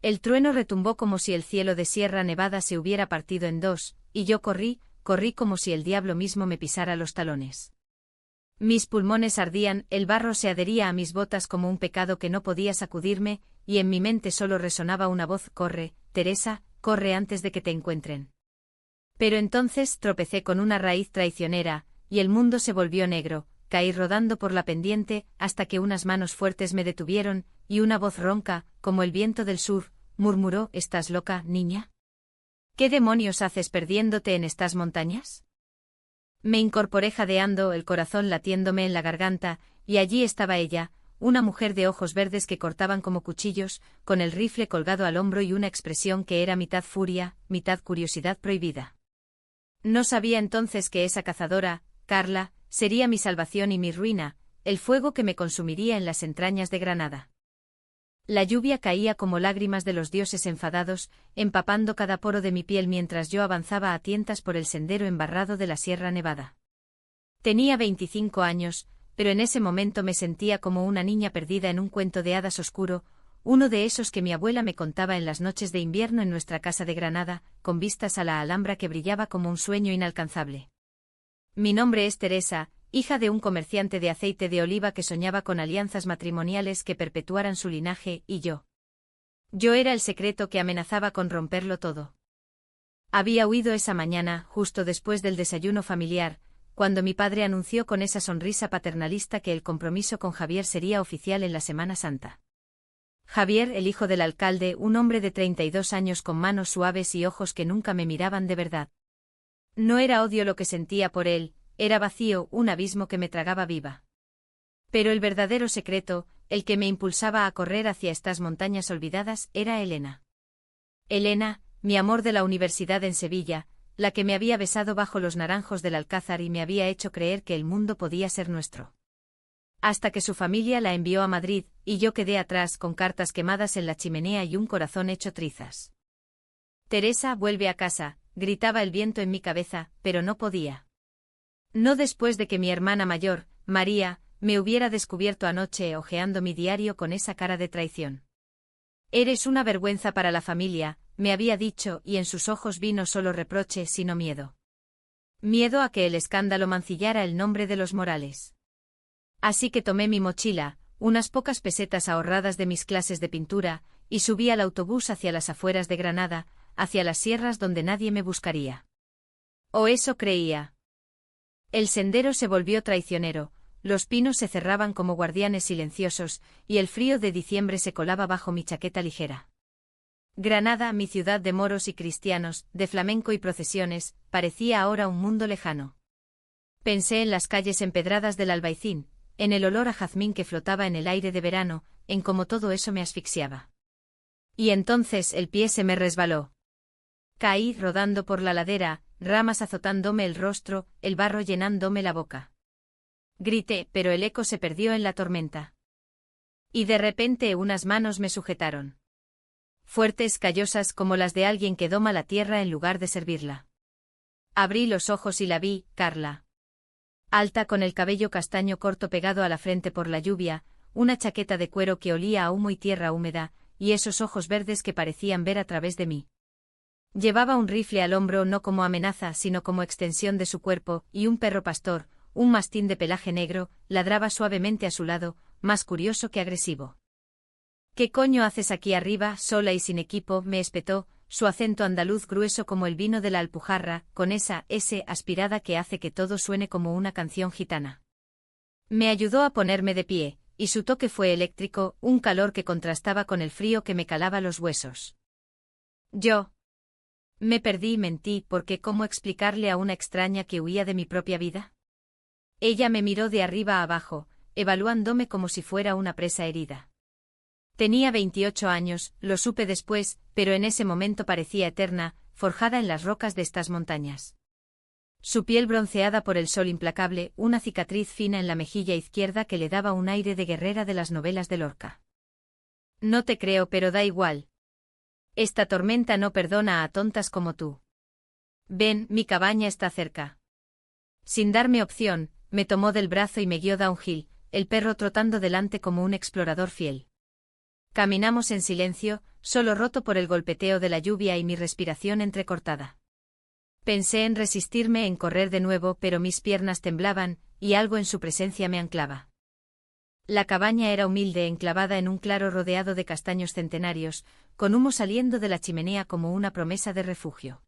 El trueno retumbó como si el cielo de Sierra Nevada se hubiera partido en dos, y yo corrí como si el diablo mismo me pisara los talones. Mis pulmones ardían, el barro se adhería a mis botas como un pecado que no podía sacudirme, y en mi mente solo resonaba una voz: corre, Teresa, corre antes de que te encuentren. Pero entonces tropecé con una raíz traicionera, y el mundo se volvió negro, caí rodando por la pendiente, hasta que unas manos fuertes me detuvieron, y una voz ronca, como el viento del sur, murmuró: ¿Estás loca, niña? ¿Qué demonios haces perdiéndote en estas montañas? Me incorporé jadeando, el corazón latiéndome en la garganta, y allí estaba ella, una mujer de ojos verdes que cortaban como cuchillos, con el rifle colgado al hombro y una expresión que era mitad furia, mitad curiosidad prohibida. No sabía entonces que esa cazadora, Carla, sería mi salvación y mi ruina, el fuego que me consumiría en las entrañas de Granada. La lluvia caía como lágrimas de los dioses enfadados, empapando cada poro de mi piel mientras yo avanzaba a tientas por el sendero embarrado de la Sierra Nevada. Tenía 25 años, pero en ese momento me sentía como una niña perdida en un cuento de hadas oscuro, uno de esos que mi abuela me contaba en las noches de invierno en nuestra casa de Granada, con vistas a la Alhambra que brillaba como un sueño inalcanzable. Mi nombre es Teresa, hija de un comerciante de aceite de oliva que soñaba con alianzas matrimoniales que perpetuaran su linaje, y yo. Yo era el secreto que amenazaba con romperlo todo. Había huido esa mañana, justo después del desayuno familiar, cuando mi padre anunció con esa sonrisa paternalista que el compromiso con Javier sería oficial en la Semana Santa. Javier, el hijo del alcalde, un hombre de 32 años con manos suaves y ojos que nunca me miraban de verdad. No era odio lo que sentía por él, era vacío, un abismo que me tragaba viva. Pero el verdadero secreto, el que me impulsaba a correr hacia estas montañas olvidadas, era Elena. Elena, mi amor de la universidad en Sevilla, la que me había besado bajo los naranjos del Alcázar y me había hecho creer que el mundo podía ser nuestro. Hasta que su familia la envió a Madrid, y yo quedé atrás con cartas quemadas en la chimenea y un corazón hecho trizas. Teresa, vuelve a casa, gritaba el viento en mi cabeza, pero no podía. No después de que mi hermana mayor, María, me hubiera descubierto anoche hojeando mi diario con esa cara de traición. Eres una vergüenza para la familia, me había dicho, y en sus ojos vi no solo reproche sino miedo. Miedo a que el escándalo mancillara el nombre de los Morales. Así que tomé mi mochila, unas pocas pesetas ahorradas de mis clases de pintura, y subí al autobús hacia las afueras de Granada, hacia las sierras donde nadie me buscaría. O eso creía. El sendero se volvió traicionero, los pinos se cerraban como guardianes silenciosos, y el frío de diciembre se colaba bajo mi chaqueta ligera. Granada, mi ciudad de moros y cristianos, de flamenco y procesiones, parecía ahora un mundo lejano. Pensé en las calles empedradas del Albaicín, en el olor a jazmín que flotaba en el aire de verano, en cómo todo eso me asfixiaba. Y entonces el pie se me resbaló. Caí rodando por la ladera, ramas azotándome el rostro, el barro llenándome la boca. Grité, pero el eco se perdió en la tormenta. Y de repente unas manos me sujetaron. Fuertes, callosas como las de alguien que doma la tierra en lugar de servirla. Abrí los ojos y la vi, Carla. Alta con el cabello castaño corto pegado a la frente por la lluvia, una chaqueta de cuero que olía a humo y tierra húmeda, y esos ojos verdes que parecían ver a través de mí. Llevaba un rifle al hombro no como amenaza sino como extensión de su cuerpo, y un perro pastor, un mastín de pelaje negro, ladraba suavemente a su lado, más curioso que agresivo. ¿Qué coño haces aquí arriba, sola y sin equipo?, me espetó, su acento andaluz grueso como el vino de la Alpujarra, con esa S aspirada que hace que todo suene como una canción gitana. Me ayudó a ponerme de pie, y su toque fue eléctrico, un calor que contrastaba con el frío que me calaba los huesos. Yo me perdí y mentí porque ¿cómo explicarle a una extraña que huía de mi propia vida? Ella me miró de arriba a abajo, evaluándome como si fuera una presa herida. Tenía 28 años, lo supe después, pero en ese momento parecía eterna, forjada en las rocas de estas montañas. Su piel bronceada por el sol implacable, una cicatriz fina en la mejilla izquierda que le daba un aire de guerrera de las novelas de Lorca. No te creo, pero da igual. Esta tormenta no perdona a tontas como tú. Ven, mi cabaña está cerca. Sin darme opción, me tomó del brazo y me guió downhill, el perro trotando delante como un explorador fiel. Caminamos en silencio, solo roto por el golpeteo de la lluvia y mi respiración entrecortada. Pensé en resistirme, en correr de nuevo, pero mis piernas temblaban, y algo en su presencia me anclaba. La cabaña era humilde, enclavada en un claro rodeado de castaños centenarios, con humo saliendo de la chimenea como una promesa de refugio.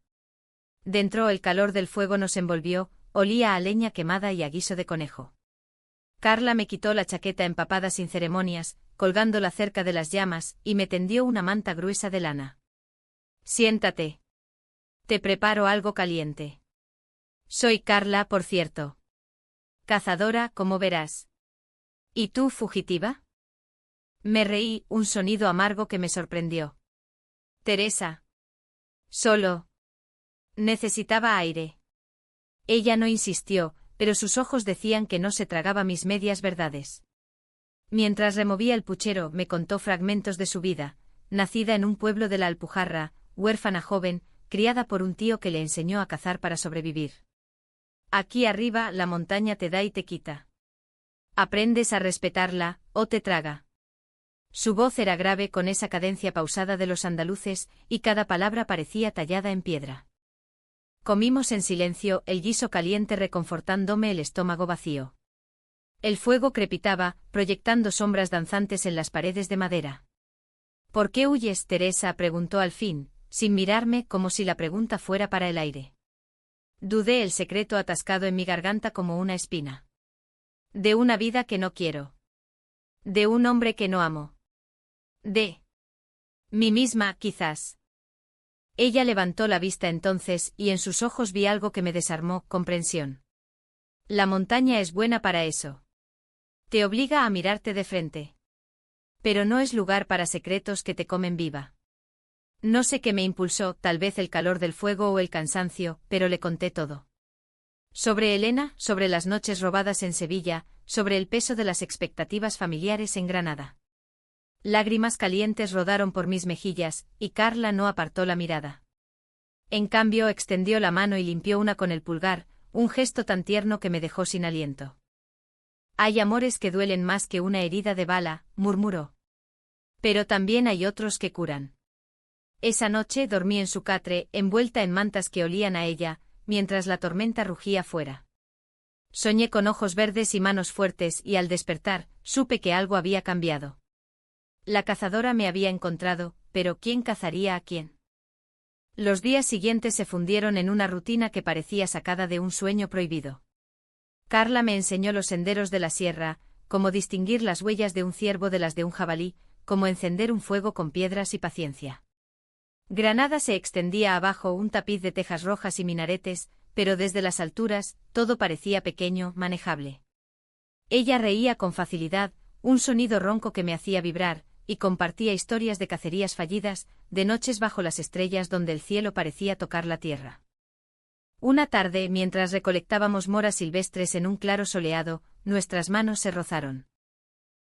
Dentro el calor del fuego nos envolvió, olía a leña quemada y a guiso de conejo. Carla me quitó la chaqueta empapada sin ceremonias, colgándola cerca de las llamas, y me tendió una manta gruesa de lana. Siéntate. Te preparo algo caliente. Soy Carla, por cierto. Cazadora, como verás. ¿Y tú, fugitiva? Me reí, un sonido amargo que me sorprendió. Teresa. Solo. Necesitaba aire. Ella no insistió, pero sus ojos decían que no se tragaba mis medias verdades. Mientras removía el puchero, me contó fragmentos de su vida, nacida en un pueblo de la Alpujarra, huérfana joven, criada por un tío que le enseñó a cazar para sobrevivir. Aquí arriba la montaña te da y te quita. Aprendes a respetarla, o te traga. Su voz era grave con esa cadencia pausada de los andaluces, y cada palabra parecía tallada en piedra. Comimos en silencio, el guiso caliente reconfortándome el estómago vacío. El fuego crepitaba, proyectando sombras danzantes en las paredes de madera. ¿Por qué huyes, Teresa?, preguntó al fin, sin mirarme, como si la pregunta fuera para el aire. Dudé, el secreto atascado en mi garganta como una espina. De una vida que no quiero. De un hombre que no amo. De mí misma, quizás. Ella levantó la vista entonces, y en sus ojos vi algo que me desarmó, comprensión. La montaña es buena para eso. Te obliga a mirarte de frente. Pero no es lugar para secretos que te comen viva. No sé qué me impulsó, tal vez el calor del fuego o el cansancio, pero le conté todo. Sobre Elena, sobre las noches robadas en Sevilla, sobre el peso de las expectativas familiares en Granada. Lágrimas calientes rodaron por mis mejillas, y Carla no apartó la mirada. En cambio, extendió la mano y limpió una con el pulgar, un gesto tan tierno que me dejó sin aliento. Hay amores que duelen más que una herida de bala, murmuró. Pero también hay otros que curan. Esa noche dormí en su catre, envuelta en mantas que olían a ella, mientras la tormenta rugía fuera. Soñé con ojos verdes y manos fuertes, y al despertar, supe que algo había cambiado. La cazadora me había encontrado, pero ¿quién cazaría a quién? Los días siguientes se fundieron en una rutina que parecía sacada de un sueño prohibido. Carla me enseñó los senderos de la sierra, cómo distinguir las huellas de un ciervo de las de un jabalí, cómo encender un fuego con piedras y paciencia. Granada se extendía abajo, un tapiz de tejas rojas y minaretes, pero desde las alturas, todo parecía pequeño, manejable. Ella reía con facilidad, un sonido ronco que me hacía vibrar, y compartía historias de cacerías fallidas, de noches bajo las estrellas donde el cielo parecía tocar la tierra. Una tarde, mientras recolectábamos moras silvestres en un claro soleado, nuestras manos se rozaron.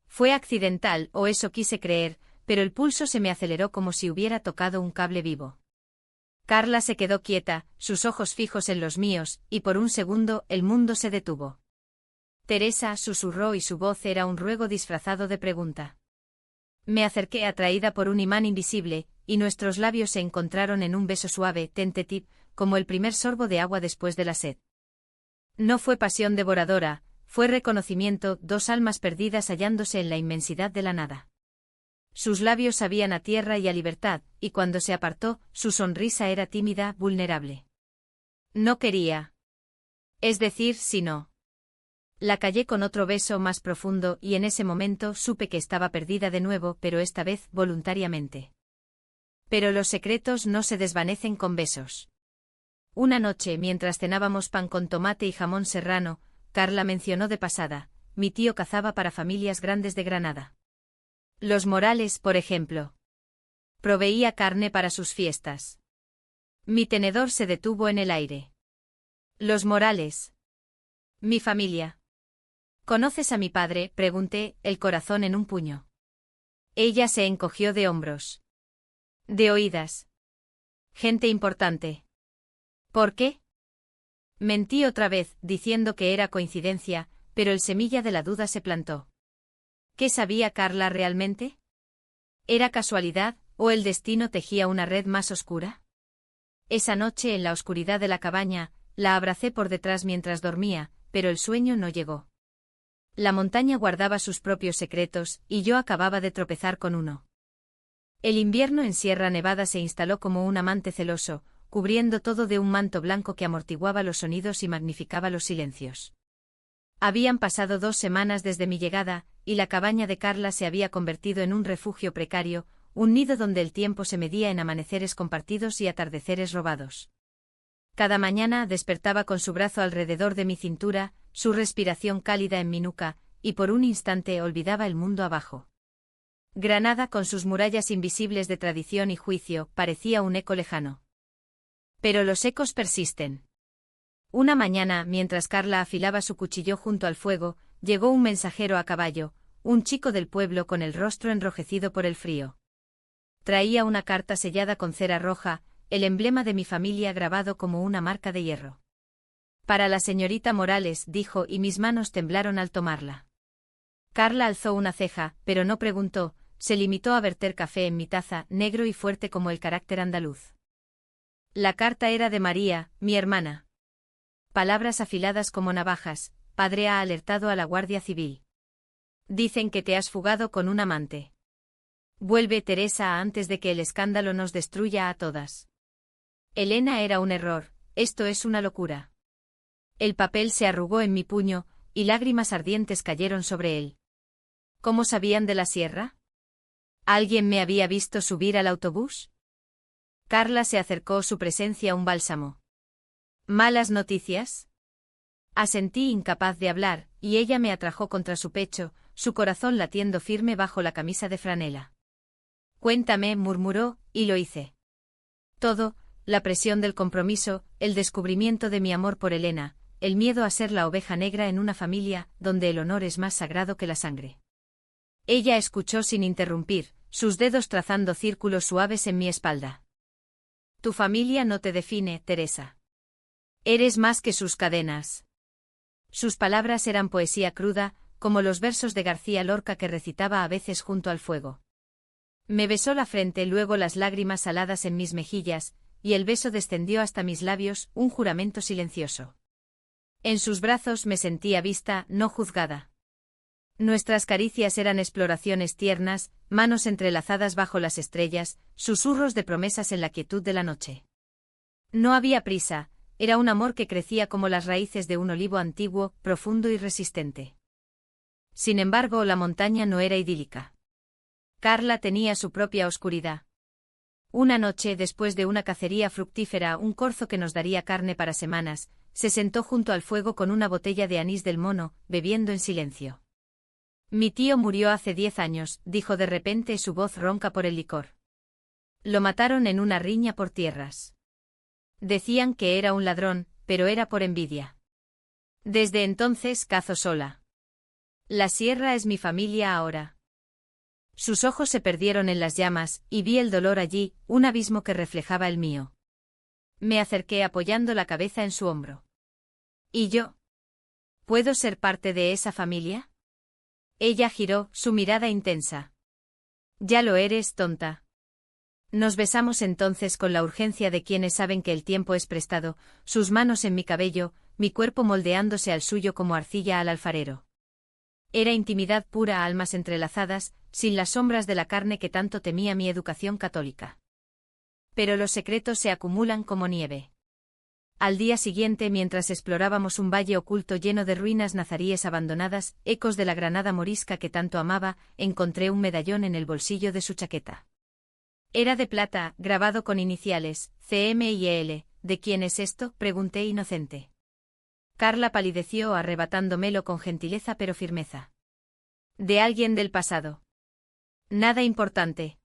Fue accidental, o eso quise creer, pero el pulso se me aceleró como si hubiera tocado un cable vivo. Carla se quedó quieta, sus ojos fijos en los míos, y por un segundo el mundo se detuvo. Teresa, susurró, y su voz era un ruego disfrazado de pregunta. Me acerqué atraída por un imán invisible, y nuestros labios se encontraron en un beso suave, tentative, como el primer sorbo de agua después de la sed. No fue pasión devoradora, fue reconocimiento, dos almas perdidas hallándose en la inmensidad de la nada. Sus labios sabían a tierra y a libertad, y cuando se apartó, su sonrisa era tímida, vulnerable. No quería. Es decir, si no. La callé con otro beso más profundo, y en ese momento supe que estaba perdida de nuevo, pero esta vez voluntariamente. Pero los secretos no se desvanecen con besos. Una noche, mientras cenábamos pan con tomate y jamón serrano, Carla mencionó de pasada: mi tío cazaba para familias grandes de Granada. Los Morales, por ejemplo. Proveía carne para sus fiestas. Mi tenedor se detuvo en el aire. Los Morales. Mi familia. ¿Conoces a mi padre?, pregunté, el corazón en un puño. Ella se encogió de hombros. De oídas. Gente importante. ¿Por qué? Mentí otra vez, diciendo que era coincidencia, pero el semilla de la duda se plantó. ¿Qué sabía Carla realmente? ¿Era casualidad, o el destino tejía una red más oscura? Esa noche en la oscuridad de la cabaña, la abracé por detrás mientras dormía, pero el sueño no llegó. La montaña guardaba sus propios secretos, y yo acababa de tropezar con uno. El invierno en Sierra Nevada se instaló como un amante celoso, cubriendo todo de un manto blanco que amortiguaba los sonidos y magnificaba los silencios. Habían pasado 2 semanas desde mi llegada, y la cabaña de Carla se había convertido en un refugio precario, un nido donde el tiempo se medía en amaneceres compartidos y atardeceres robados. Cada mañana despertaba con su brazo alrededor de mi cintura, su respiración cálida en mi nuca, y por un instante olvidaba el mundo abajo. Granada, con sus murallas invisibles de tradición y juicio, parecía un eco lejano. Pero los ecos persisten. Una mañana, mientras Carla afilaba su cuchillo junto al fuego, llegó un mensajero a caballo, un chico del pueblo con el rostro enrojecido por el frío. Traía una carta sellada con cera roja, el emblema de mi familia grabado como una marca de hierro. Para la señorita Morales, dijo, y mis manos temblaron al tomarla. Carla alzó una ceja, pero no preguntó, se limitó a verter café en mi taza, negro y fuerte como el carácter andaluz. La carta era de María, mi hermana. Palabras afiladas como navajas: padre ha alertado a la Guardia Civil. Dicen que te has fugado con un amante. Vuelve, Teresa, antes de que el escándalo nos destruya a todas. Elena, era un error, esto es una locura. El papel se arrugó en mi puño, y lágrimas ardientes cayeron sobre él. ¿Cómo sabían de la sierra? ¿Alguien me había visto subir al autobús? Carla se acercó, su presencia un bálsamo. ¿Malas noticias? Asentí, incapaz de hablar, y ella me atrajo contra su pecho, su corazón latiendo firme bajo la camisa de franela. Cuéntame, murmuró, y lo hice. Todo: la presión del compromiso, el descubrimiento de mi amor por Elena, el miedo a ser la oveja negra en una familia donde el honor es más sagrado que la sangre. Ella escuchó sin interrumpir, sus dedos trazando círculos suaves en mi espalda. Tu familia no te define, Teresa. Eres más que sus cadenas. Sus palabras eran poesía cruda, como los versos de García Lorca que recitaba a veces junto al fuego. Me besó la frente, luego las lágrimas saladas en mis mejillas, y el beso descendió hasta mis labios, un juramento silencioso. En sus brazos me sentía vista, no juzgada. Nuestras caricias eran exploraciones tiernas, manos entrelazadas bajo las estrellas, susurros de promesas en la quietud de la noche. No había prisa, era un amor que crecía como las raíces de un olivo antiguo, profundo y resistente. Sin embargo, la montaña no era idílica. Carla tenía su propia oscuridad. Una noche, después de una cacería fructífera, un corzo que nos daría carne para semanas, se sentó junto al fuego con una botella de anís del mono, bebiendo en silencio. Mi tío murió hace 10 años, dijo de repente, su voz ronca por el licor. Lo mataron en una riña por tierras. Decían que era un ladrón, pero era por envidia. Desde entonces cazo sola. La sierra es mi familia ahora. Sus ojos se perdieron en las llamas, y vi el dolor allí, un abismo que reflejaba el mío. Me acerqué apoyando la cabeza en su hombro. ¿Y yo? ¿Puedo ser parte de esa familia? Ella giró, su mirada intensa. Ya lo eres, tonta. Nos besamos entonces con la urgencia de quienes saben que el tiempo es prestado, sus manos en mi cabello, mi cuerpo moldeándose al suyo como arcilla al alfarero. Era intimidad pura, almas entrelazadas, sin las sombras de la carne que tanto temía mi educación católica. Pero los secretos se acumulan como nieve. Al día siguiente, mientras explorábamos un valle oculto lleno de ruinas nazaríes abandonadas, ecos de la Granada morisca que tanto amaba, encontré un medallón en el bolsillo de su chaqueta. Era de plata, grabado con iniciales, CM y EL. ¿De quién es esto?, pregunté inocente. Carla palideció, arrebatándomelo con gentileza pero firmeza. De alguien del pasado. Nada importante.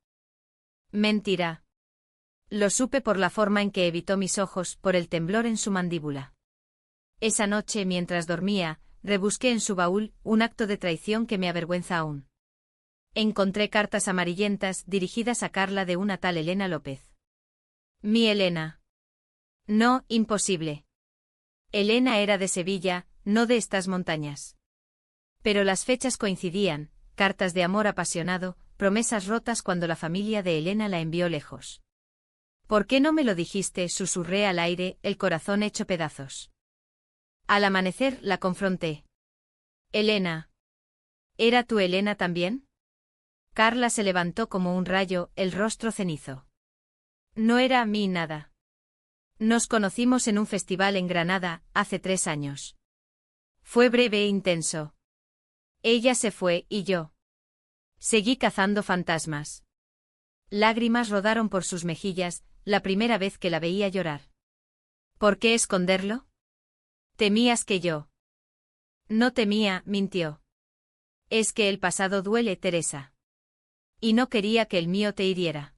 Mentira. Lo supe por la forma en que evitó mis ojos, por el temblor en su mandíbula. Esa noche, mientras dormía, rebusqué en su baúl, un acto de traición que me avergüenza aún. Encontré cartas amarillentas dirigidas a Carla de una tal Elena López. Mi Elena. No, imposible. Elena era de Sevilla, no de estas montañas. Pero las fechas coincidían, cartas de amor apasionado, promesas rotas cuando la familia de Elena la envió lejos. ¿Por qué no me lo dijiste?, susurré al aire, el corazón hecho pedazos. Al amanecer la confronté. Elena. ¿Era tu Elena también? Carla se levantó como un rayo, el rostro cenizo. No era a mí nada. Nos conocimos en un festival en Granada, hace 3 años. Fue breve e intenso. Ella se fue, y yo seguí cazando fantasmas. Lágrimas rodaron por sus mejillas, la primera vez que la veía llorar. ¿Por qué esconderlo? ¿Temías que yo? No temía, mintió. Es que el pasado duele, Teresa. Y no quería que el mío te hiriera.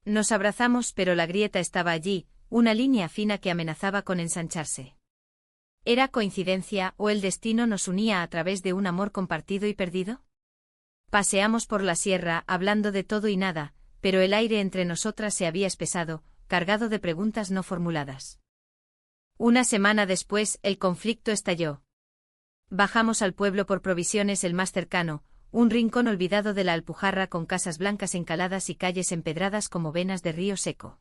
Nos abrazamos, pero la grieta estaba allí, una línea fina que amenazaba con ensancharse. ¿Era coincidencia o el destino nos unía a través de un amor compartido y perdido? Paseamos por la sierra, hablando de todo y nada, pero el aire entre nosotras se había espesado, cargado de preguntas no formuladas. Una semana después, el conflicto estalló. Bajamos al pueblo por provisiones, el más cercano, un rincón olvidado de la Alpujarra con casas blancas encaladas y calles empedradas como venas de río seco.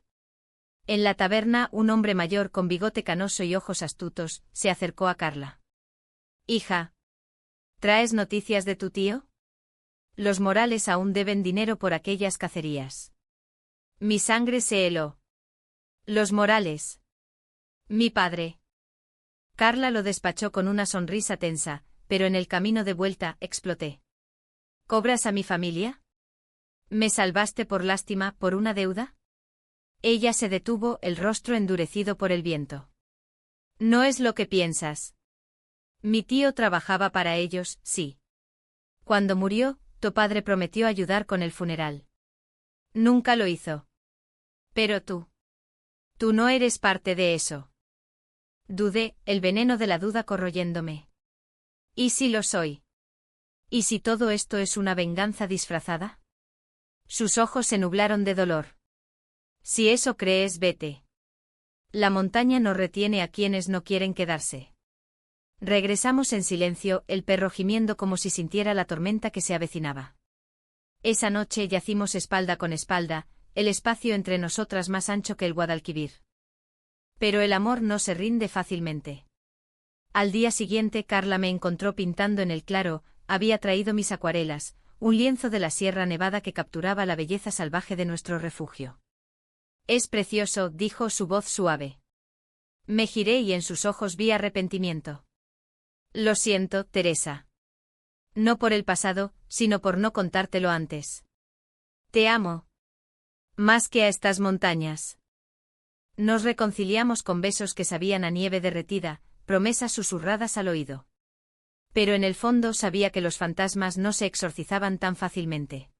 En la taberna, un hombre mayor con bigote canoso y ojos astutos, se acercó a Carla. Hija, ¿traes noticias de tu tío? Los Morales aún deben dinero por aquellas cacerías. Mi sangre se heló. Los Morales. Mi padre. Carla lo despachó con una sonrisa tensa, pero en el camino de vuelta, exploté. ¿Cobras a mi familia? ¿Me salvaste por lástima, por una deuda? Ella se detuvo, el rostro endurecido por el viento. No es lo que piensas. Mi tío trabajaba para ellos, sí. Cuando murió, tu padre prometió ayudar con el funeral. Nunca lo hizo. Pero tú. Tú no eres parte de eso. Dudé, el veneno de la duda corroyéndome. ¿Y si lo soy? ¿Y si todo esto es una venganza disfrazada? Sus ojos se nublaron de dolor. Si eso crees, vete. La montaña no retiene a quienes no quieren quedarse. Regresamos en silencio, el perro gimiendo como si sintiera la tormenta que se avecinaba. Esa noche yacimos espalda con espalda, el espacio entre nosotras más ancho que el Guadalquivir. Pero el amor no se rinde fácilmente. Al día siguiente Carla me encontró pintando en el claro, había traído mis acuarelas, un lienzo de la Sierra Nevada que capturaba la belleza salvaje de nuestro refugio. Es precioso, dijo, su voz suave. Me giré y en sus ojos vi arrepentimiento. Lo siento, Teresa. No por el pasado, sino por no contártelo antes. Te amo. Más que a estas montañas. Nos reconciliamos con besos que sabían a nieve derretida, promesas susurradas al oído. Pero en el fondo sabía que los fantasmas no se exorcizaban tan fácilmente.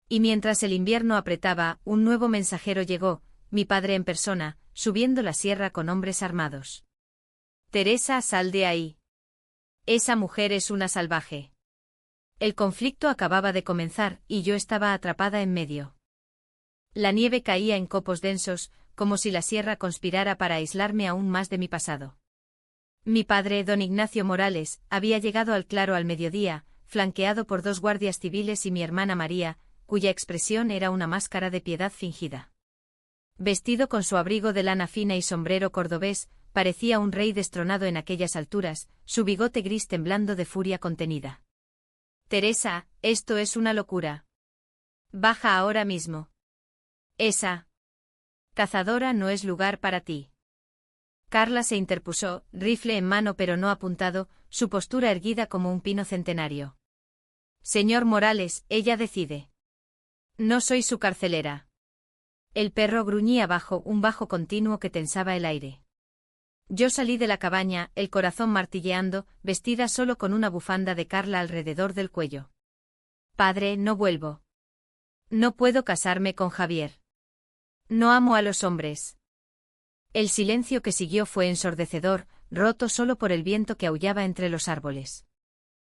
Y mientras el invierno apretaba, un nuevo mensajero llegó, mi padre en persona, subiendo la sierra con hombres armados. Teresa, sal de ahí. Esa mujer es una salvaje. El conflicto acababa de comenzar, y yo estaba atrapada en medio. La nieve caía en copos densos, como si la sierra conspirara para aislarme aún más de mi pasado. Mi padre, don Ignacio Morales, había llegado al claro al mediodía, flanqueado por 2 guardias civiles y mi hermana María, cuya expresión era una máscara de piedad fingida. Vestido con su abrigo de lana fina y sombrero cordobés, parecía un rey destronado en aquellas alturas, su bigote gris temblando de furia contenida. Teresa, esto es una locura. Baja ahora mismo. Esa cazadora no es lugar para ti. Carla se interpuso, rifle en mano pero no apuntado, su postura erguida como un pino centenario. Señor Morales, ella decide. No soy su carcelera. El perro gruñía bajo un bajo continuo que tensaba el aire. Yo salí de la cabaña, el corazón martilleando, vestida solo con una bufanda de Carla alrededor del cuello. Padre, no vuelvo. No puedo casarme con Javier. No amo a los hombres. El silencio que siguió fue ensordecedor, roto solo por el viento que aullaba entre los árboles.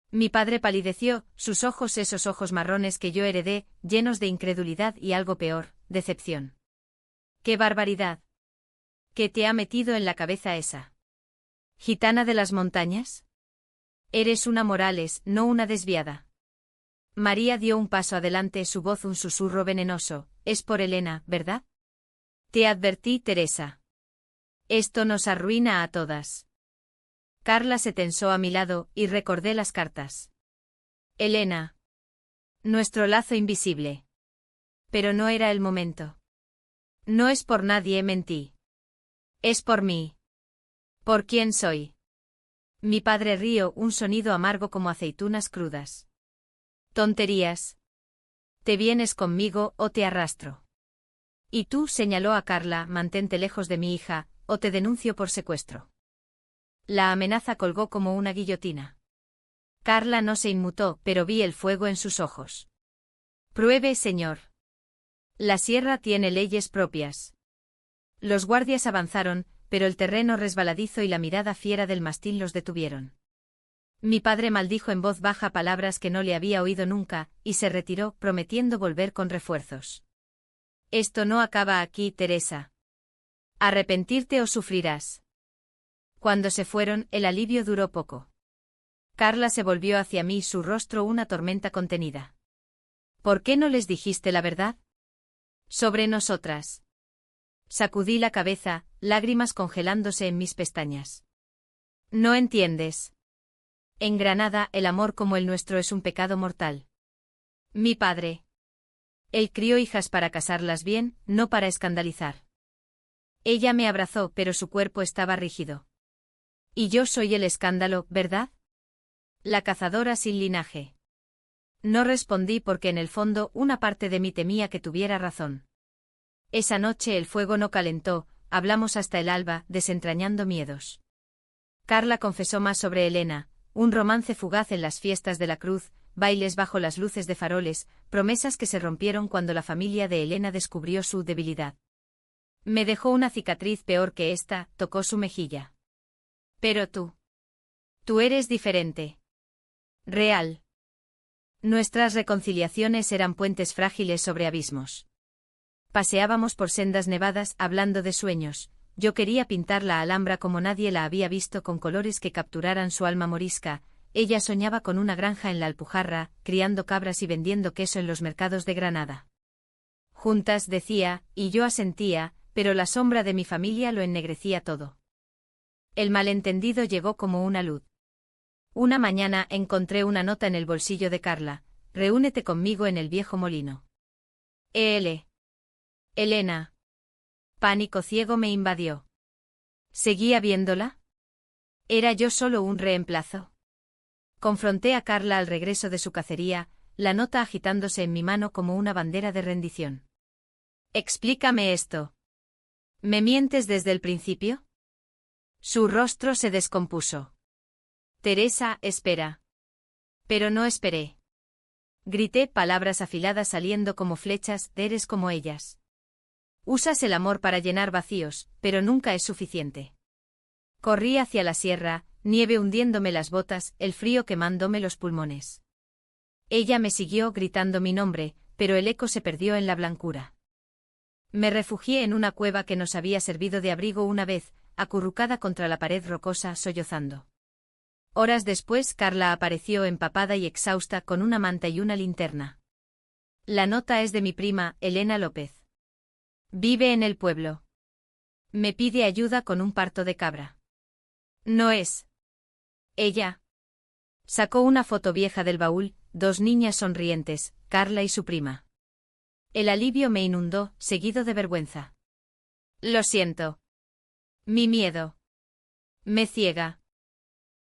Mi padre palideció, sus ojos, esos ojos marrones que yo heredé, llenos de incredulidad y algo peor, decepción. ¡Qué barbaridad! ¿Qué te ha metido en la cabeza esa gitana de las montañas? Eres una Morales, no una desviada. María dio un paso adelante, su voz un susurro venenoso. Es por Elena, ¿verdad? Te advertí, Teresa. Esto nos arruina a todas. Carla se tensó a mi lado, y recordé las cartas. Elena. Nuestro lazo invisible. Pero no era el momento. No es por nadie, mentí. Es por mí. ¿Por quién soy? Mi padre rió, un sonido amargo como aceitunas crudas. Tonterías. ¿Te vienes conmigo o te arrastro? Y tú, señaló a Carla, mantente lejos de mi hija, o te denuncio por secuestro. La amenaza colgó como una guillotina. Carla no se inmutó, pero vi el fuego en sus ojos. Pruebe, señor. La sierra tiene leyes propias. Los guardias avanzaron, pero el terreno resbaladizo y la mirada fiera del mastín los detuvieron. Mi padre maldijo en voz baja palabras que no le había oído nunca, y se retiró, prometiendo volver con refuerzos. Esto no acaba aquí, Teresa. Arrepentirte o sufrirás. Cuando se fueron, el alivio duró poco. Carla se volvió hacia mí, su rostro una tormenta contenida. ¿Por qué no les dijiste la verdad? Sobre nosotras. Sacudí la cabeza, lágrimas congelándose en mis pestañas. No entiendes. En Granada el amor como el nuestro es un pecado mortal. Mi padre. Él crió hijas para casarlas bien, no para escandalizar. Ella me abrazó, pero su cuerpo estaba rígido. Y yo soy el escándalo, ¿verdad? La cazadora sin linaje. No respondí porque en el fondo una parte de mí temía que tuviera razón. Esa noche el fuego no calentó, hablamos hasta el alba, desentrañando miedos. Carla confesó más sobre Elena, un romance fugaz en las fiestas de la Cruz, bailes bajo las luces de faroles, promesas que se rompieron cuando la familia de Elena descubrió su debilidad. Me dejó una cicatriz peor que esta, tocó su mejilla. Pero tú. Tú eres diferente. Real. Nuestras reconciliaciones eran puentes frágiles sobre abismos. Paseábamos por sendas nevadas hablando de sueños. Yo quería pintar la Alhambra como nadie la había visto, con colores que capturaran su alma morisca. Ella soñaba con una granja en la Alpujarra, criando cabras y vendiendo queso en los mercados de Granada. Juntas, decía, y yo asentía, pero la sombra de mi familia lo ennegrecía todo. El malentendido llegó como una luz. Una mañana encontré una nota en el bolsillo de Carla. Reúnete conmigo en el viejo molino. Elena. Pánico ciego me invadió. ¿Seguía viéndola? ¿Era yo solo un reemplazo? Confronté a Carla al regreso de su cacería, la nota agitándose en mi mano como una bandera de rendición. Explícame esto. ¿Me mientes desde el principio? Su rostro se descompuso. Teresa, espera. Pero no esperé. Grité, palabras afiladas saliendo como flechas, eres como ellas. Usas el amor para llenar vacíos, pero nunca es suficiente. Corrí hacia la sierra, nieve hundiéndome las botas, el frío quemándome los pulmones. Ella me siguió gritando mi nombre, pero el eco se perdió en la blancura. Me refugié en una cueva que nos había servido de abrigo una vez, acurrucada contra la pared rocosa, sollozando. Horas después, Carla apareció empapada y exhausta con una manta y una linterna. La nota es de mi prima, Elena López. Vive en el pueblo. Me pide ayuda con un parto de cabra. No es. Ella. Sacó una foto vieja del baúl, dos niñas sonrientes, Carla y su prima. El alivio me inundó, seguido de vergüenza. Lo siento. Mi miedo. Me ciega.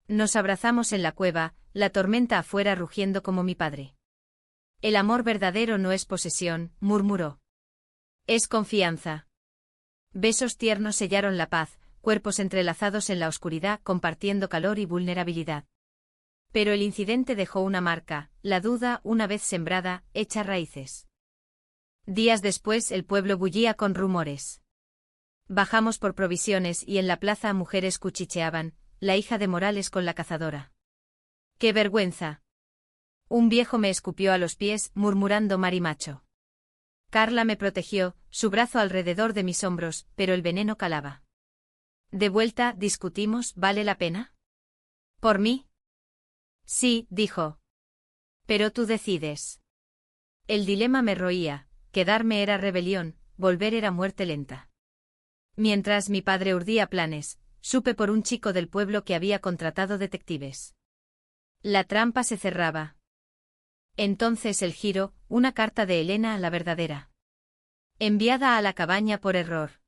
Nos abrazamos en la cueva, la tormenta afuera rugiendo como mi padre. El amor verdadero no es posesión, murmuró. Es confianza. Besos tiernos sellaron la paz, cuerpos entrelazados en la oscuridad compartiendo calor y vulnerabilidad. Pero el incidente dejó una marca, la duda, una vez sembrada, echa raíces. Días después el pueblo bullía con rumores. Bajamos por provisiones y en la plaza mujeres cuchicheaban, la hija de Morales con la cazadora. ¡Qué vergüenza! Un viejo me escupió a los pies, murmurando marimacho. Carla me protegió, su brazo alrededor de mis hombros, pero el veneno calaba. De vuelta, discutimos, ¿vale la pena? ¿Por mí? Sí, dijo. Pero tú decides. El dilema me roía, quedarme era rebelión, volver era muerte lenta. Mientras mi padre urdía planes, supe por un chico del pueblo que había contratado detectives. La trampa se cerraba. Entonces el giro, una carta de Elena a la verdadera. Enviada a la cabaña por error.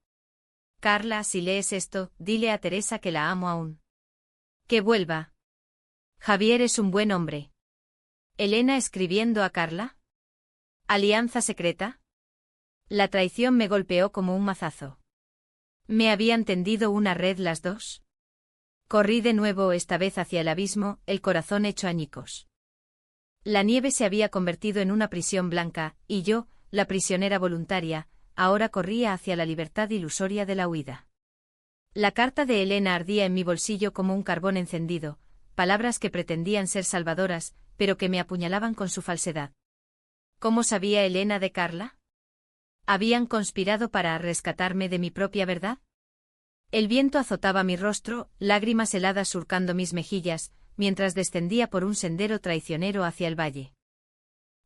Carla, si lees esto, dile a Teresa que la amo aún. Que vuelva. Javier es un buen hombre. Elena escribiendo a Carla. ¿Alianza secreta? La traición me golpeó como un mazazo. ¿Me habían tendido una red las dos? Corrí de nuevo, esta vez hacia el abismo, el corazón hecho añicos. La nieve se había convertido en una prisión blanca, y yo, la prisionera voluntaria, ahora corría hacia la libertad ilusoria de la huida. La carta de Elena ardía en mi bolsillo como un carbón encendido, palabras que pretendían ser salvadoras, pero que me apuñalaban con su falsedad. ¿Cómo sabía Elena de Carla? ¿Habían conspirado para rescatarme de mi propia verdad? El viento azotaba mi rostro, lágrimas heladas surcando mis mejillas, mientras descendía por un sendero traicionero hacia el valle.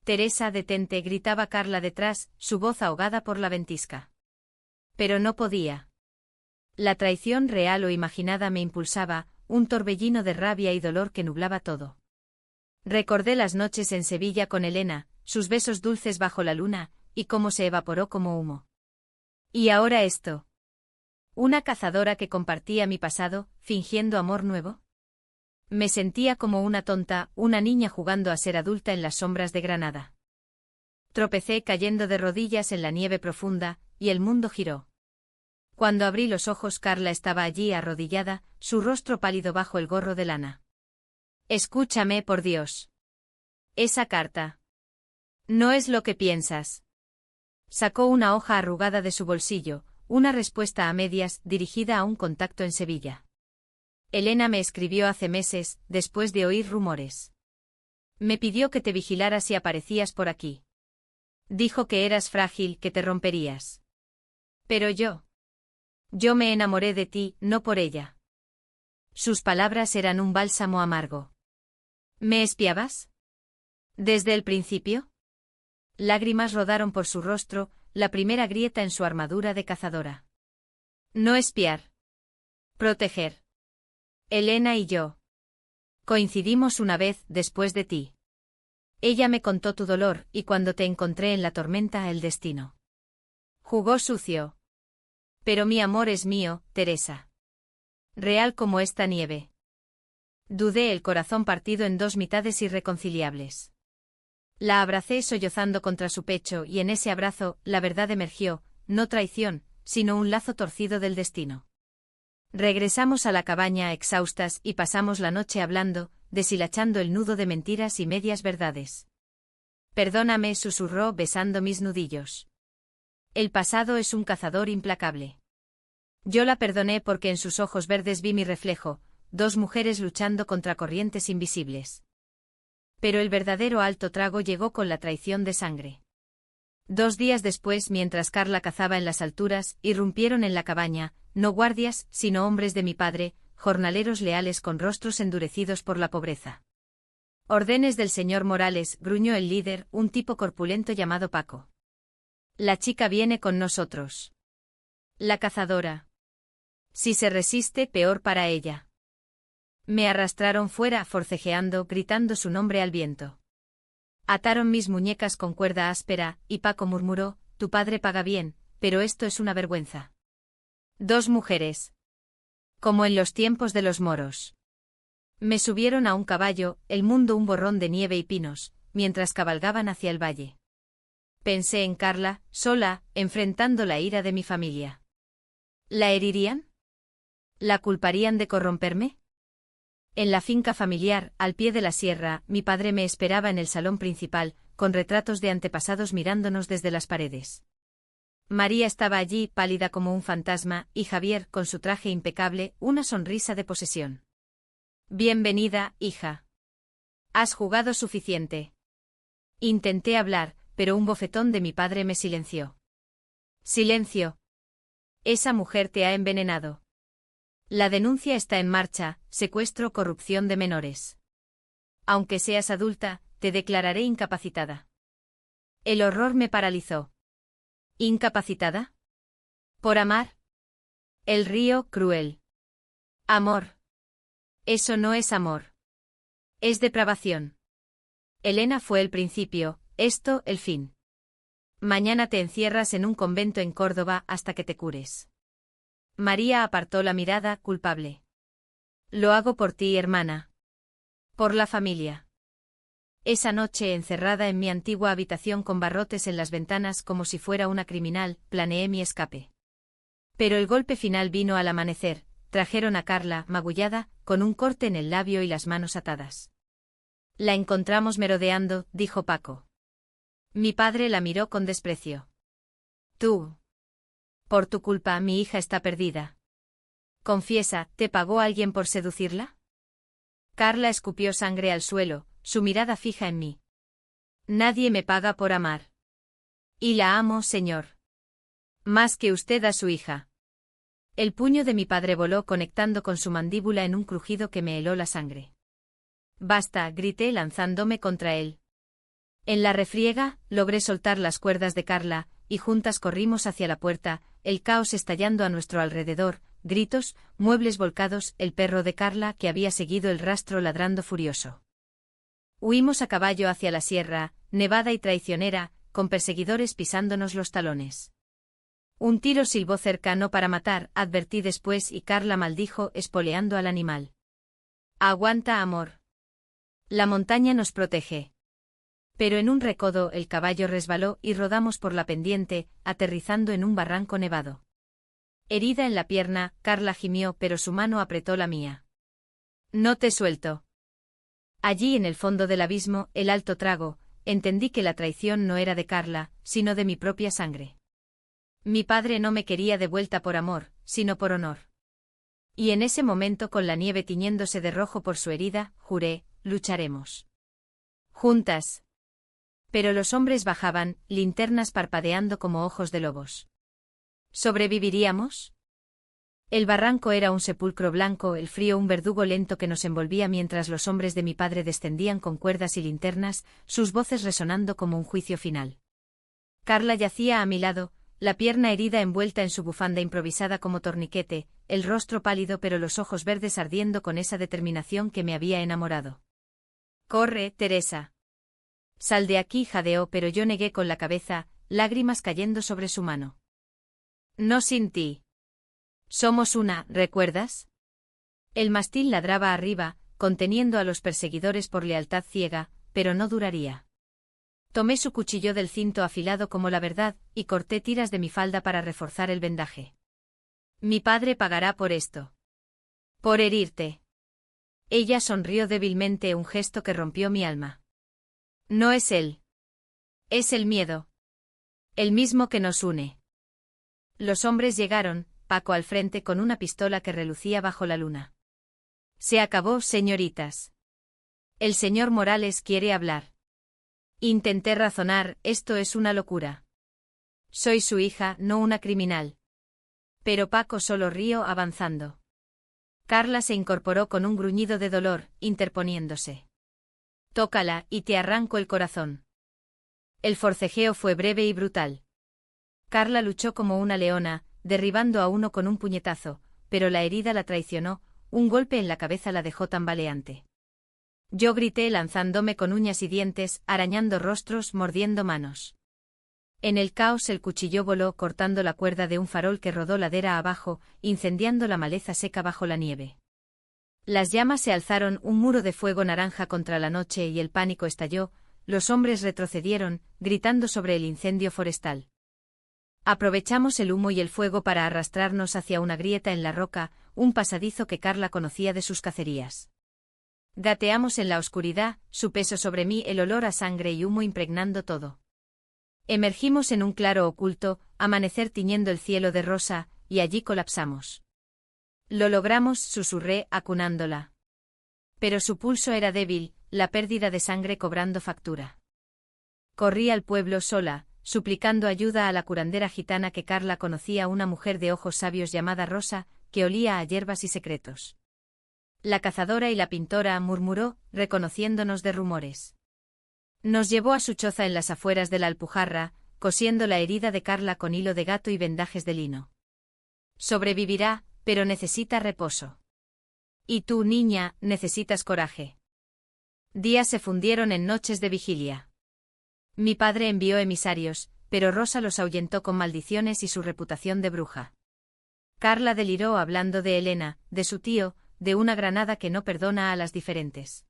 Teresa, detente, gritaba Carla detrás, su voz ahogada por la ventisca. Pero no podía. La traición real o imaginada me impulsaba, un torbellino de rabia y dolor que nublaba todo. Recordé las noches en Sevilla con Elena, sus besos dulces bajo la luna, y cómo se evaporó como humo. Y ahora esto. ¿Una cazadora que compartía mi pasado, fingiendo amor nuevo? Me sentía como una tonta, una niña jugando a ser adulta en las sombras de Granada. Tropecé cayendo de rodillas en la nieve profunda, y el mundo giró. Cuando abrí los ojos, Carla estaba allí arrodillada, su rostro pálido bajo el gorro de lana. Escúchame, por Dios. Esa carta. No es lo que piensas. Sacó una hoja arrugada de su bolsillo, una respuesta a medias, dirigida a un contacto en Sevilla. Elena me escribió hace meses, después de oír rumores. Me pidió que te vigilara si aparecías por aquí. Dijo que eras frágil, que te romperías. Pero yo me enamoré de ti, no por ella. Sus palabras eran un bálsamo amargo. ¿Me espiabas? ¿Desde el principio? Lágrimas rodaron por su rostro, la primera grieta en su armadura de cazadora. No espiar. Proteger. Elena y yo. Coincidimos una vez, después de ti. Ella me contó tu dolor, y cuando te encontré en la tormenta, el destino. Jugó sucio. Pero mi amor es mío, Teresa. Real como esta nieve. Dudé, el corazón partido en dos mitades irreconciliables. La abracé sollozando contra su pecho, y en ese abrazo, la verdad emergió, no traición, sino un lazo torcido del destino. Regresamos a la cabaña exhaustas y pasamos la noche hablando, deshilachando el nudo de mentiras y medias verdades. Perdóname, susurró besando mis nudillos. El pasado es un cazador implacable. Yo la perdoné porque en sus ojos verdes vi mi reflejo, dos mujeres luchando contra corrientes invisibles. Pero el verdadero alto trago llegó con la traición de sangre. 2 días después, mientras Carla cazaba en las alturas, irrumpieron en la cabaña, no guardias, sino hombres de mi padre, jornaleros leales con rostros endurecidos por la pobreza. Órdenes del señor Morales, gruñó el líder, un tipo corpulento llamado Paco. La chica viene con nosotros. La cazadora. Si se resiste, peor para ella. Me arrastraron fuera, forcejeando, gritando su nombre al viento. Ataron mis muñecas con cuerda áspera, y Paco murmuró, tu padre paga bien, pero esto es una vergüenza. 2 mujeres. Como en los tiempos de los moros. Me subieron a un caballo, el mundo un borrón de nieve y pinos, mientras cabalgaban hacia el valle. Pensé en Carla, sola, enfrentando la ira de mi familia. ¿La herirían? ¿La culparían de corromperme? En la finca familiar, al pie de la sierra, mi padre me esperaba en el salón principal, con retratos de antepasados mirándonos desde las paredes. María estaba allí, pálida como un fantasma, y Javier, con su traje impecable, una sonrisa de posesión. Bienvenida, hija. Has jugado suficiente. Intenté hablar, pero un bofetón de mi padre me silenció. Silencio. Esa mujer te ha envenenado. La denuncia está en marcha, secuestro, corrupción de menores. Aunque seas adulta, te declararé incapacitada. El horror me paralizó. ¿Incapacitada? ¿Por amar? El río, cruel. Amor. Eso no es amor. Es depravación. Elena fue el principio, esto el fin. Mañana te encierras en un convento en Córdoba hasta que te cures. María apartó la mirada, culpable. Lo hago por ti, hermana. Por la familia. Esa noche, encerrada en mi antigua habitación con barrotes en las ventanas como si fuera una criminal, planeé mi escape. Pero el golpe final vino al amanecer. Trajeron a Carla, magullada, con un corte en el labio y las manos atadas. La encontramos merodeando, dijo Paco. Mi padre la miró con desprecio. Tú. Por tu culpa, mi hija está perdida. Confiesa, ¿te pagó alguien por seducirla? Carla escupió sangre al suelo, su mirada fija en mí. Nadie me paga por amar. Y la amo, señor. Más que usted a su hija. El puño de mi padre voló conectando con su mandíbula en un crujido que me heló la sangre. Basta, grité lanzándome contra él. En la refriega, logré soltar las cuerdas de Carla, y juntas corrimos hacia la puerta, el caos estallando a nuestro alrededor, gritos, muebles volcados, el perro de Carla que había seguido el rastro ladrando furioso. Huimos a caballo hacia la sierra, nevada y traicionera, con perseguidores pisándonos los talones. Un tiro silbó cercano para matar, advertí después y Carla maldijo, espoleando al animal. Aguanta, amor. La montaña nos protege. Pero en un recodo el caballo resbaló y rodamos por la pendiente, aterrizando en un barranco nevado. Herida en la pierna, Carla gimió pero su mano apretó la mía. No te suelto. Allí en el fondo del abismo, el alto trago, entendí que la traición no era de Carla, sino de mi propia sangre. Mi padre no me quería de vuelta por amor, sino por honor. Y en ese momento, con la nieve tiñéndose de rojo por su herida, juré, lucharemos. Juntas. Pero los hombres bajaban, linternas parpadeando como ojos de lobos. ¿Sobreviviríamos? El barranco era un sepulcro blanco, el frío un verdugo lento que nos envolvía mientras los hombres de mi padre descendían con cuerdas y linternas, sus voces resonando como un juicio final. Carla yacía a mi lado, la pierna herida envuelta en su bufanda improvisada como torniquete, el rostro pálido pero los ojos verdes ardiendo con esa determinación que me había enamorado. «Corre, Teresa». «Sal de aquí», jadeó, pero yo negué con la cabeza, lágrimas cayendo sobre su mano. «No sin ti. Somos una, ¿recuerdas?» El mastín ladraba arriba, conteniendo a los perseguidores por lealtad ciega, pero no duraría. Tomé su cuchillo del cinto afilado como la verdad, y corté tiras de mi falda para reforzar el vendaje. «Mi padre pagará por esto. Por herirte». Ella sonrió débilmente, un gesto que rompió mi alma. «No es él. Es el miedo. El mismo que nos une». Los hombres llegaron, Paco al frente con una pistola que relucía bajo la luna. «Se acabó, señoritas. El señor Morales quiere hablar». Intenté razonar, esto es una locura. Soy su hija, no una criminal. Pero Paco solo rió avanzando. Carla se incorporó con un gruñido de dolor, interponiéndose. «Tócala, y te arranco el corazón». El forcejeo fue breve y brutal. Carla luchó como una leona, derribando a uno con un puñetazo, pero la herida la traicionó, un golpe en la cabeza la dejó tambaleante. Yo grité lanzándome con uñas y dientes, arañando rostros, mordiendo manos. En el caos el cuchillo voló cortando la cuerda de un farol que rodó ladera abajo, incendiando la maleza seca bajo la nieve. Las llamas se alzaron, un muro de fuego naranja contra la noche y el pánico estalló, los hombres retrocedieron, gritando sobre el incendio forestal. Aprovechamos el humo y el fuego para arrastrarnos hacia una grieta en la roca, un pasadizo que Carla conocía de sus cacerías. Gateamos en la oscuridad, su peso sobre mí, el olor a sangre y humo impregnando todo. Emergimos en un claro oculto, amanecer tiñendo el cielo de rosa, y allí colapsamos. «Lo logramos», susurré, acunándola. Pero su pulso era débil, la pérdida de sangre cobrando factura. Corrí al pueblo sola, suplicando ayuda a la curandera gitana que Carla conocía, una mujer de ojos sabios llamada Rosa, que olía a hierbas y secretos. La cazadora y la pintora, murmuró, reconociéndonos de rumores. Nos llevó a su choza en las afueras de la Alpujarra, cosiendo la herida de Carla con hilo de gato y vendajes de lino. Sobrevivirá, pero necesita reposo. Y tú, niña, necesitas coraje. Días se fundieron en noches de vigilia. Mi padre envió emisarios, pero Rosa los ahuyentó con maldiciones y su reputación de bruja. Carla deliró hablando de Elena, de su tío, de una Granada que no perdona a las diferentes.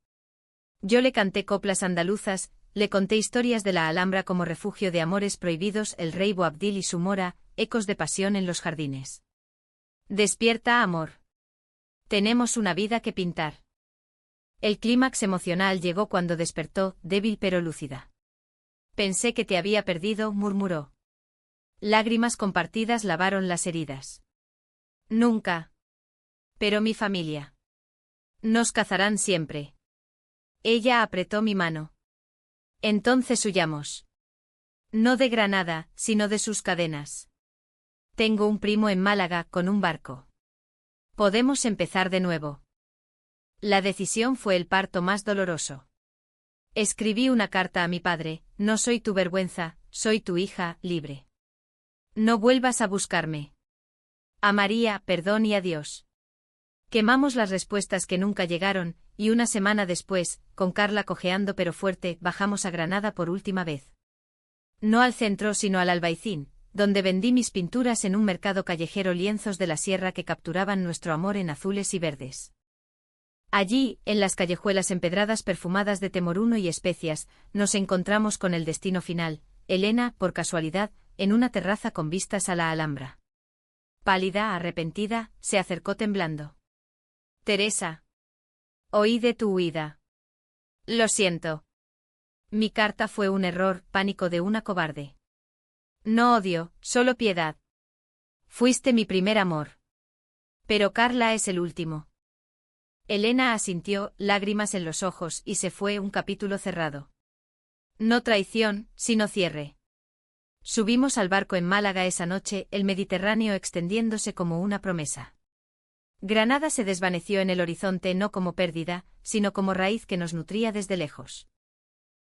Yo le canté coplas andaluzas, le conté historias de la Alhambra como refugio de amores prohibidos, el rey Boabdil y su mora, ecos de pasión en los jardines. Despierta, amor. Tenemos una vida que pintar. El clímax emocional llegó cuando despertó, débil pero lúcida. Pensé que te había perdido, murmuró. Lágrimas compartidas lavaron las heridas. Nunca. Pero mi familia. Nos cazarán siempre. Ella apretó mi mano. Entonces huyamos. No de Granada, sino de sus cadenas. Tengo un primo en Málaga con un barco. Podemos empezar de nuevo. La decisión fue el parto más doloroso. Escribí una carta a mi padre: no soy tu vergüenza, soy tu hija, libre. No vuelvas a buscarme. A María, perdón y adiós. Quemamos las respuestas que nunca llegaron, y una semana después, con Carla cojeando pero fuerte, bajamos a Granada por última vez. No al centro sino al Albaicín, donde vendí mis pinturas en un mercado callejero, lienzos de la sierra que capturaban nuestro amor en azules y verdes. Allí, en las callejuelas empedradas perfumadas de temoruno y especias, nos encontramos con el destino final, Elena, por casualidad, en una terraza con vistas a la Alhambra. Pálida, arrepentida, se acercó temblando. Teresa. Oí de tu huida. Lo siento. Mi carta fue un error, pánico de una cobarde. No odio, solo piedad. Fuiste mi primer amor. Pero Carla es el último. Elena asintió, lágrimas en los ojos, y se fue, un capítulo cerrado. No traición, sino cierre. Subimos al barco en Málaga esa noche, el Mediterráneo extendiéndose como una promesa. Granada se desvaneció en el horizonte no como pérdida, sino como raíz que nos nutría desde lejos.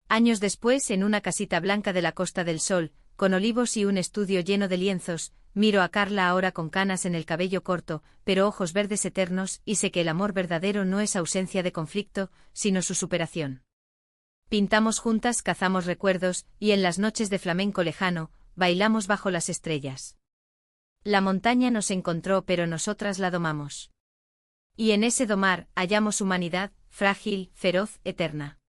Años después, en una casita blanca de la Costa del Sol, con olivos y un estudio lleno de lienzos, miro a Carla ahora con canas en el cabello corto, pero ojos verdes eternos, y sé que el amor verdadero no es ausencia de conflicto, sino su superación. Pintamos juntas, cazamos recuerdos, y en las noches de flamenco lejano, bailamos bajo las estrellas. La montaña nos encontró, pero nosotras la domamos. Y en ese domar, hallamos humanidad, frágil, feroz, eterna.